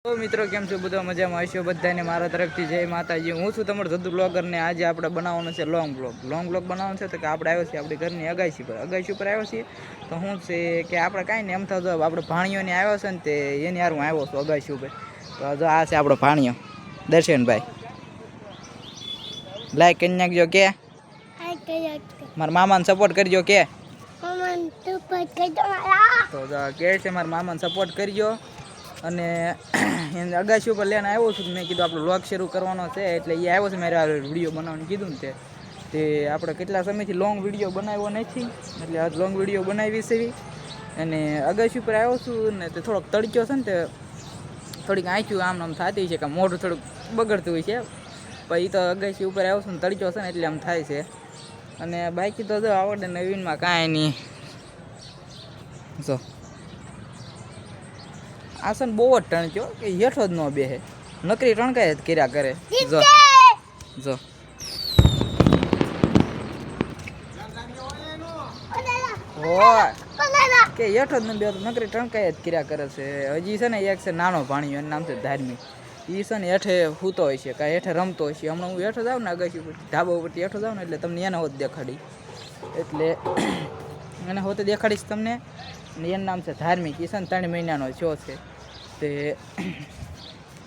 તો મિત્રો કેમ છો બધા મજામાં હશો બધાને મારા તરફથી જય માતાજી હું છું તમારો ધંધુ બ્લોગર ને આજે આપણે બનાવવાનો છે લોંગ બ્લોગ બનાવવાનો છે તો કે આપણે આવ્યો છીએ આપણી ઘરની અગાશી પર આવ્યો છીએ તો શું છે કે આપણે કાંઈ ને એમ થતો આપણે ભાણીઓને આવ્યો છે ને તે એની હાર હું આવ્યો છું અગાશી ઉપર તો જો આ છે આપણો ભાણીઓ દર્શનભાઈ લાઈક કરી નાખજો કે મારા મામાને સપોર્ટ કરજો કે તો કે છે મારા મામાને સપોર્ટ કરજો અને એને અગાશી ઉપર લઈને આવ્યો છું મેં કીધું આપણો વ્લોગ શરૂ કરવાનો છે એટલે એ આવ્યો છે મારે આ વિડીયો બનાવવાનું કીધું ને તે આપણે કેટલા સમયથી લોંગ વિડીયો બનાવ્યો નથી એટલે આજ લોંગ વિડીયો બનાવી છે અને અગાશી ઉપર આવ્યો છું ને તે થોડોક તડક્યો છે ને તે થોડીક આંખ્યું આમ થતી છે કે મોઢું થોડુંક બગડતું હોય છે પણ એ તો અગાશી ઉપર આવ્યો છું ને તડક્યો છે ને એટલે આમ થાય છે અને બાકી તો જો આવડે નવીનમાં કાંઈ નહીં જો આસન બહુ જ ટણક્યો કે હેઠો જ ન બેહે નકરી ટણકાય જ કર્યા કરે જો જો હોય કે હેઠો જ ન બે નકરી ટણકાય જ કર્યા કરે છે હજી છે ને એક છે નાનો ભાણીઓ એનું નામ છે ધાર્મિક એ છે ને હેઠે સૂતો હોય છે કાંઈ હેઠે રમતો હોય છે હમણાં હું હેઠો જાઉં ને અગાશી ઉપર ધાબા ઉપરથી હેઠો જાઉં ને એટલે તમને એને હોત દેખાડી એટલે એને હોતે દેખાડીશ તમને ને એનું નામ છે ધાર્મિક એ છે ને 3 મહિનાનો શો છે તે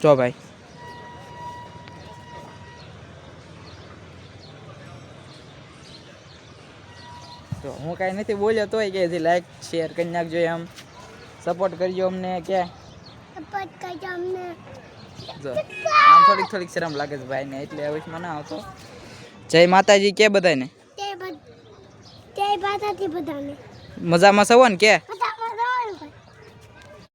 જો ભાઈ તો હું કાંઈ નથી બોલ્યો તોય કે હજી લાઈક શેર કરી નાખજો એમ સપોર્ટ કરજો અમને કે સપોર્ટ કરજો અમને જો આમ થોડીક શરમ લાગે છે ભાઈને એટલે હવે મને આવતો જય માતાજી કે બધાને જય માતાજી બધાને મજામાં સવો ને કે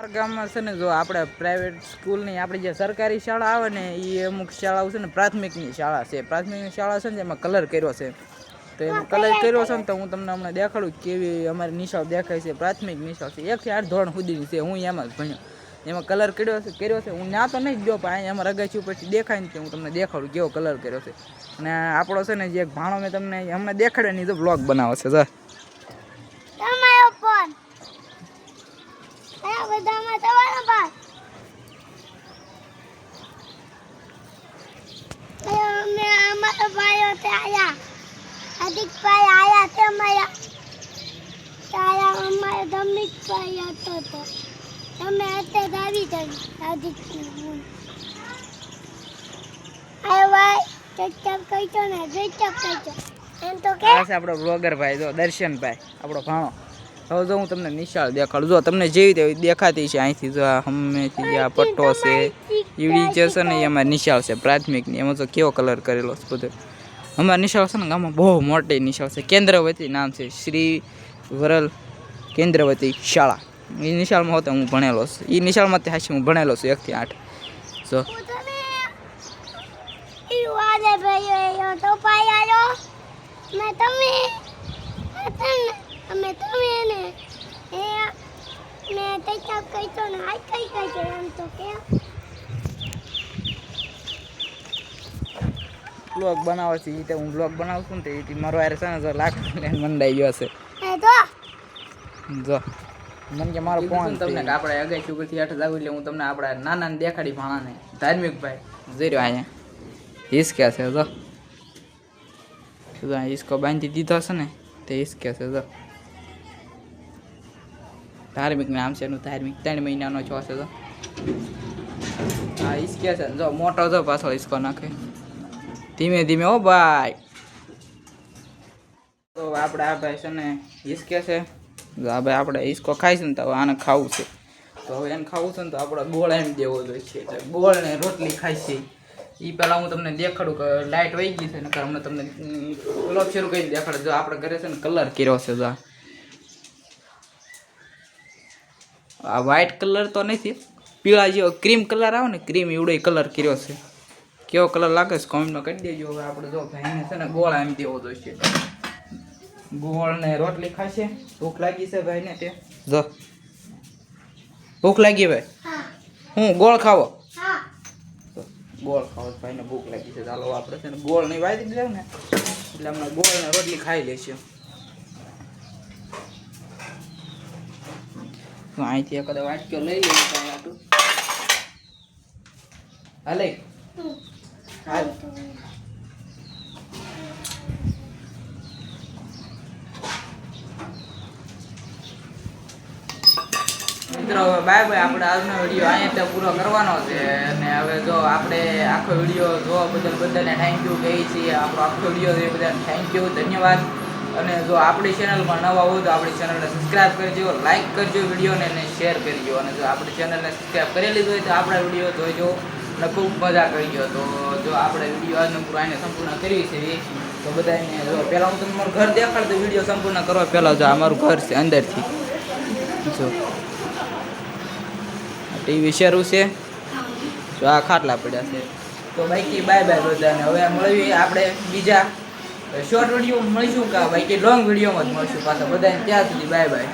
ગામમાં છે ને જો આપણે પ્રાઇવેટ સ્કૂલની આપણી જે સરકારી શાળા આવે ને એ અમુક શાળાઓ છે ને પ્રાથમિકની શાળા છે પ્રાથમિકની શાળા છે ને એમાં કલર કર્યો છે તો એમાં કલર કર્યો છે ને તો હું તમને હમણાં દેખાડું કેવી અમારી નિશાળ દેખાય છે પ્રાથમિક નિશાળ છે 1 થી 8 ધોરણ સુધીની છે હું એમાં જ ભણ્યો એમાં કલર કર્યો છે હું ના તો નહીં જ જો પણ અહીંયા અમારા અગાશી ઉપરથી દેખાય ને હું તમને દેખાડું કેવો કલર કર્યો છે અને આપણો છે ને જે એક ભાણો મેં તમને હમણાં દેખાડ્યો ને એ તો બ્લોગ બનાવે છે જો આપણો બ્લોગર ભાઈ જો દર્શનભાઈ આપણો ભાણો હવે જો હું તમને નિશાળ દેખાડું જો તમને જેવી તેવી દેખાતી છે અહીંથી જો હમેથી આ પટ્ટો છે એવી જે છે ને એ અમારી નિશાળ છે પ્રાથમિકની એમાં જો કેવો કલર કરેલો છે બધો અમારી નિશાળ છે ને ગામમાં બહુ મોટી નિશાળ છે કેન્દ્રવતી નામ છે શ્રી વરલ કેન્દ્રવતી શાળા એ નિશાળમાં હોતે હું ભણેલો છું એ નિશાળમાંથી હાશી હું ભણેલો છું 1 થી 8 જો બ્લોગ બનાવે છે એ હું બ્લોગ બનાવું છું ને તે મારો યાર છે ને જો લાખ મંડાઈ ગયો છે જો મને કે મારો ફોન તમને આપણે અગાશી ઉપરથી હેઠ જાવ એટલે હું તમને આપણા નાનાને દેખાડી ભાણાને ધાર્મિકભાઈ જઈ અહીંયા હિસકે છે જો હિસકો બાંધી દીધો છે ને તે હિસકે છે જો ધાર્મિક નામ છે એનું ધાર્મિક 3 મહિનાનો છો છે જો હા હિસકે છે જો મોટો જો પાછો હિસકો નાખે ધીમે ધીમે હો ભાઈ તો આપણે આ ભાઈ છે ને હિસકે છે આ ભાઈ આપણે હિસકો ખાઈશું ને તો આને ખાવું છે તો હવે એને ખાવું છે ને તો આપણે ગોળ એમ દેવો જોઈએ છે એટલે ગોળ ને રોટલી ખાઈ છે એ પહેલાં હું તમને દેખાડું કે લાઇટ વહી ગઈ છે ને હમણાં તમને બ્લોગ શરૂ કરી દેખાડું જો આપણે ઘરે છે ને કલર કર્યો છે જો આ વ્હાઈટ કલર તો નથી પીળા જેવો ક્રીમ કલર આવે ને ક્રીમ એવડો કલર કર્યો છે કેવો કલર લાગે છે કોમેન્ટમાં કરી દેજો હવે આપણે જો ભાઈને છે ને ગોળ એમ દેવો જોઈએ ગોળ ને રોટલી ખાશે ભૂખ લાગી છે ભાઈને તે જો ભૂખ લાગી ભાઈ હું ગોળ ખાવો ગોળ ખાવો ભાઈને ભૂખ લાગી છે ચાલો આપણે છે ને ગોળ નહીં વાળી દીધું ને એટલે હમણાં ગોળ ને રોટલી ખાઈ લેશું તો અહીંથી એકાદ વાટક્યો લઈ લઈએ કાંઈ આટલું હાલે હાલ મિત્રો બાય બાય. આપણે આજનો વિડીયો અહીંયા પૂરો કરવાનો છે અને હવે જો આપણે આખો વિડીયો જોવા બદલ બધાને થેન્ક યુ કહીએ છીએ. આપણો આખો વિડીયો એ બધાને થેન્ક યુ, ધન્યવાદ. અને જો આપણી ચેનલમાં નવા હોય તો આપણી ચેનલને સબસ્ક્રાઈબ કરજો, લાઇક કરજો વિડીયોને અને શેર કરજો. અને જો આપણી ચેનલને સબસ્ક્રાઈબ કરી લીધું હોય તો આપણા વિડીયો જોઈજો અને ખૂબ મજા કરજો. તો જો આપણે વિડીયો આજનો પૂરો આને સંપૂર્ણ કરી છે તો બધાને જો પહેલાં હું તમને મારું ઘર દેખાડ તો વિડીયો સંપૂર્ણ કરવા પહેલાં જો આ મારું ઘર છે અંદરથી. જો ટીવી શરૂ છે, જો આ ખાટલા પડ્યા છે. તો બાકી બાય બાય બધાને. હવે મળીએ આપણે બીજા શોર્ટ વિડીયો મળીશું કા બાકી લોંગ વિડીયોમાં જ મળશું પાછા. બધાને ત્યાં સુધી બાય બાય.